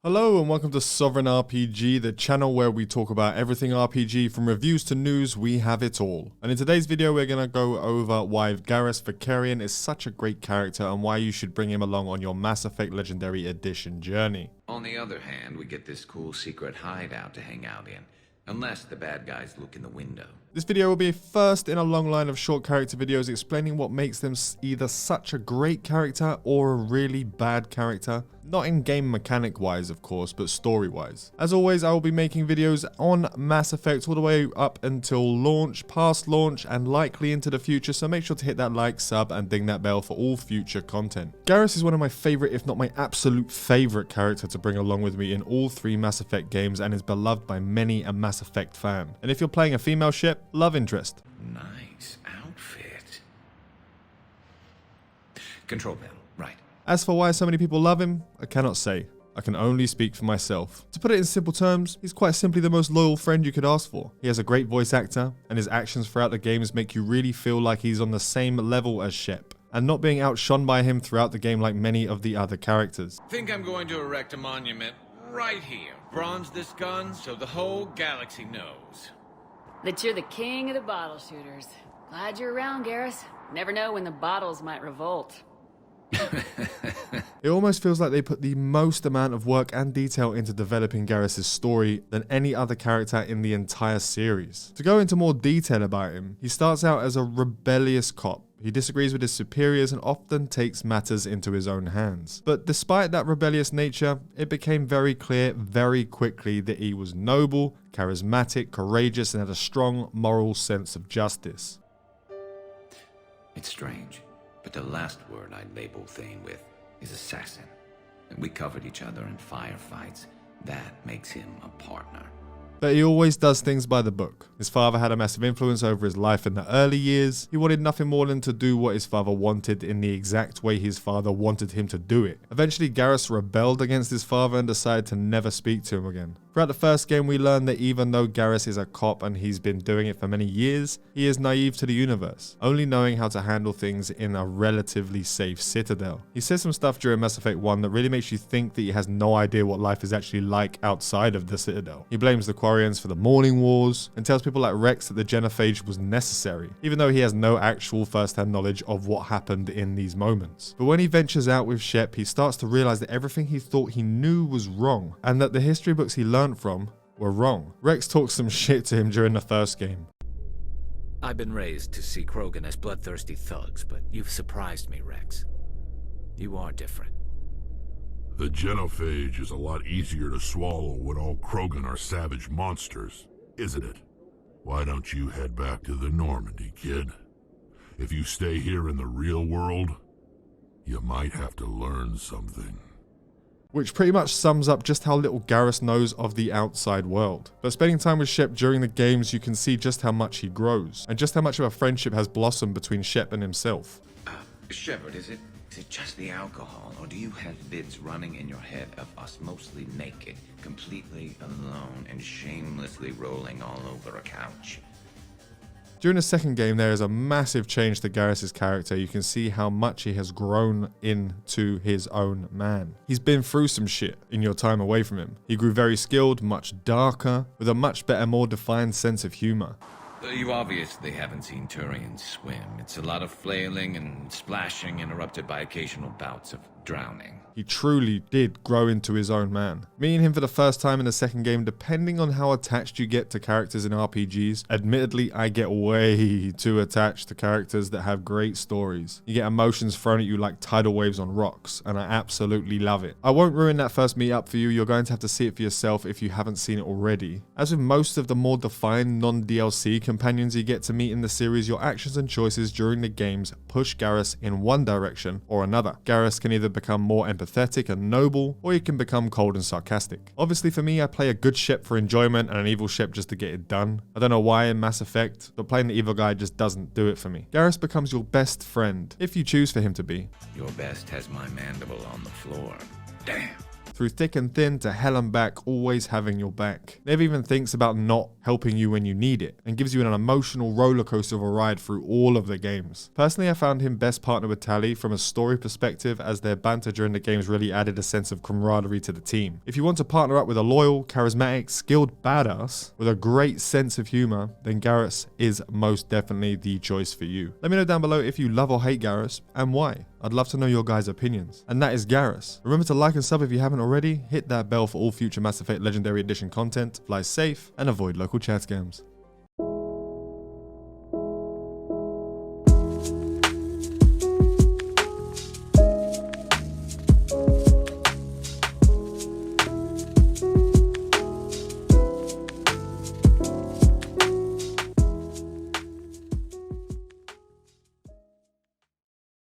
Hello and welcome to Sovereign RPG, the channel where we talk about everything RPG, from reviews to news, we have it all. And in today's video we're going to go over why GARRUS VAKARIAN is such a great character and why you should bring him along on your Mass Effect Legendary Edition journey. On the other hand, we get this cool secret hideout to hang out in, unless the bad guys look in the window. This video will be first in a long line of short character videos explaining what makes them either such a great character or a really bad character. Not in game mechanic wise of course, but story wise. As always, I will be making videos on Mass Effect all the way up until launch, past launch, and likely into the future, so make sure to hit that like, sub, and ding that bell for all future content. Garrus is one of my favourite, if not my absolute favourite character to bring along with me in all three Mass Effect games, and is beloved by many a Mass Effect fan. And if you're playing a female ship, love interest. Nice outfit. Control panel, right. As for why so many people love him, I cannot say. I can only speak for myself. To put it in simple terms, he's quite simply the most loyal friend you could ask for. He has a great voice actor, and his actions throughout the games make you really feel like he's on the same level as Shep, and not being outshone by him throughout the game like many of the other characters. Think I'm going to erect a monument right here. Bronze this gun so the whole galaxy knows that you're the king of the bottle shooters. Glad you're around, Garrus. Never know when the bottles might revolt. It almost feels like they put the most amount of work and detail into developing Garrus' story than any other character in the entire series. To go into more detail about him, he starts out as a rebellious cop. He disagrees with his superiors and often takes matters into his own hands. But despite that rebellious nature, it became very clear very quickly that he was noble, charismatic, courageous, and had a strong moral sense of justice. It's strange, but the last word I'd label Thane with is assassin. And we covered each other in firefights. That makes him a partner. But he always does things by the book. His father had a massive influence over his life in the early years. He wanted nothing more than to do what his father wanted in the exact way his father wanted him to do it. Eventually, Garrus rebelled against his father and decided to never speak to him again. Throughout the first game, we learn that even though Garrus is a cop and he's been doing it for many years, he is naive to the universe, only knowing how to handle things in a relatively safe citadel. He says some stuff during Mass Effect 1 that really makes you think that he has no idea what life is actually like outside of the citadel. He blames the Quarians for the Morning Wars and tells people like Rex that the genophage was necessary, even though he has no actual first-hand knowledge of what happened in these moments. But when he ventures out with Shep, he starts to realize that everything he thought he knew was wrong, and that the history books he learned from were wrong. Rex talks some shit to him during the first game. I've been raised to see Krogan as bloodthirsty thugs, but you've surprised me, Rex. You are different. The genophage is a lot easier to swallow when all Krogan are savage monsters, isn't it? Why don't you head back to the Normandy, kid? If you stay here in the real world, you might have to learn something. Which pretty much sums up just how little Garrus knows of the outside world. But spending time with Shep during the games, you can see just how much he grows, and just how much of a friendship has blossomed between Shep and himself. Shepard, is it just the alcohol, or do you have vids running in your head of us mostly naked, completely alone, and shamelessly rolling all over a couch? During the second game, there is a massive change to Garrus' character. You can see how much he has grown into his own man. He's been through some shit in your time away from him. He grew very skilled, much darker, with a much better, more defined sense of humor. You obviously haven't seen Turians swim. It's a lot of flailing and splashing, interrupted by occasional bouts of drowning. He truly did grow into his own man. Meeting him for the first time in the second game, depending on how attached you get to characters in RPGs, admittedly I get way too attached to characters that have great stories. You get emotions thrown at you like tidal waves on rocks, and I absolutely love it. I won't ruin that first meet up for you, you're going to have to see it for yourself if you haven't seen it already. As with most of the more defined non-DLC companions you get to meet in the series, your actions and choices during the games push Garrus in one direction or another. Garrus can either become more empathetic and noble, or he can become cold and sarcastic. Obviously for me, I play a good Shep for enjoyment and an evil Shep just to get it done. I don't know why in Mass Effect, but playing the evil guy just doesn't do it for me. Garrus becomes your best friend, if you choose for him to be. Your best has my mandible on the floor. Damn. through thick and thin to hell and back, always having your back. Never even thinks about not helping you when you need it, and gives you an emotional roller coaster of a ride through all of the games. Personally, I found him best partner with Tali from a story perspective, as their banter during the games really added a sense of camaraderie to the team. If you want to partner up with a loyal, charismatic, skilled badass with a great sense of humor, then Garrus is most definitely the choice for you. Let me know down below if you love or hate Garrus and why. I'd love to know your guys' opinions. And that is Garrus. Remember to like and sub if you haven't already, hit that bell for all future Mass Effect Legendary Edition content, fly safe, and avoid local chat scams.